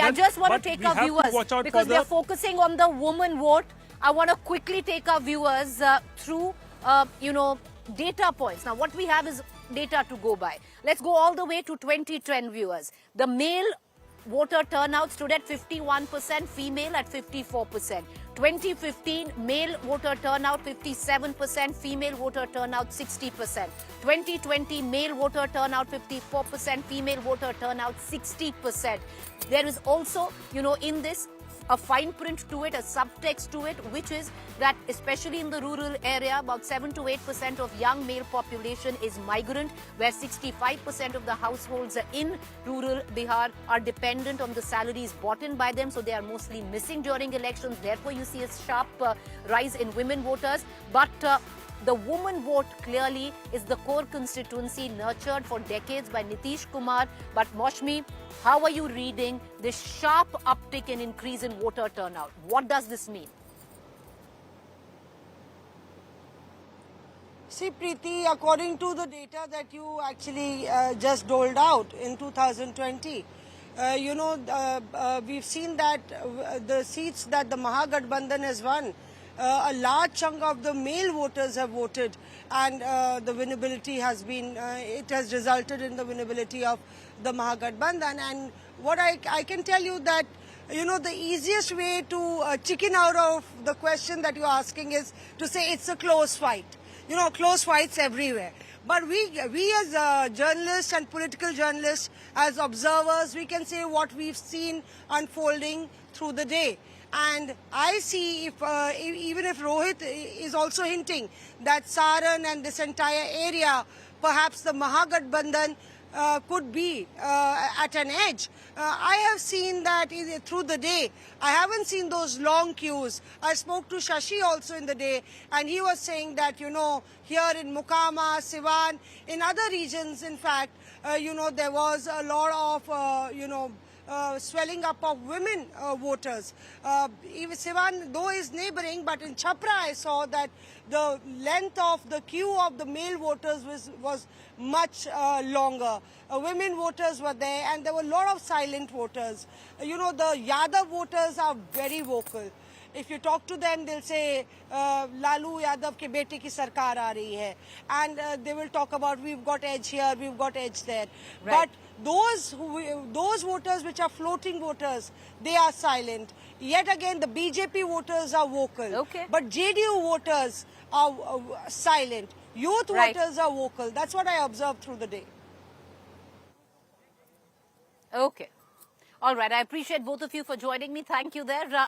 I just want to take our viewers, because they're focusing on the woman vote. I want to quickly take our viewers through, data points. Now, what we have is data to go by. Let's go all the way to 2010 viewers. The male voter turnout stood at 51%, female at 54%. 2015, male voter turnout 57%, female voter turnout 60%. 2020, male voter turnout 54%, female voter turnout 60%. There is also, in this, a fine print to it, a subtext to it, which is that especially in the rural area, about 7 to 8% of young male population is migrant, where 65% of the households in rural Bihar are dependent on the salaries brought in by them, so they are mostly missing during elections. Therefore, you see a sharp rise in women voters. But the woman vote clearly is the core constituency nurtured for decades by Nitish Kumar. But Moushami, how are you reading this sharp uptick and increase in voter turnout? What does this mean? See, Preeti, according to the data that you actually just doled out in 2020, we've seen that the seats that the Mahagathbandhan has won, a large chunk of the male voters have voted, and the winnability has been, it has resulted in the winnability of the Mahagathbandhan. And what I can tell you that, the easiest way to chicken out of the question that you're asking is to say it's a close fight. Close fights everywhere. But we as journalists and political journalists, as observers, we can say what we've seen unfolding through the day. And I see, even if Rohit is also hinting that Saran and this entire area, perhaps the Mahagathbandhan could be at an edge. I have seen that through the day. I haven't seen those long queues. I spoke to Shashi also in the day, and he was saying that, here in Mukama, Siwan, in other regions, in fact, there was a lot of, swelling up of women voters. Even Siwan, though is neighboring, but in Chhapra I saw that the length of the queue of the male voters was much longer. Women voters were there, and there were a lot of silent voters. The Yadav voters are very vocal. If you talk to them, they'll say, Lalu Yadav ke bete ki sarkar aa rahi hai. And they will talk about, we've got edge here, we've got edge there. Right. But those voters which are floating voters, they are silent. Yet again, the BJP voters are vocal. Okay. But JDU voters are silent. Youth voters are vocal. That's what I observed through the day. Okay. All right. I appreciate both of you for joining me. Thank you there.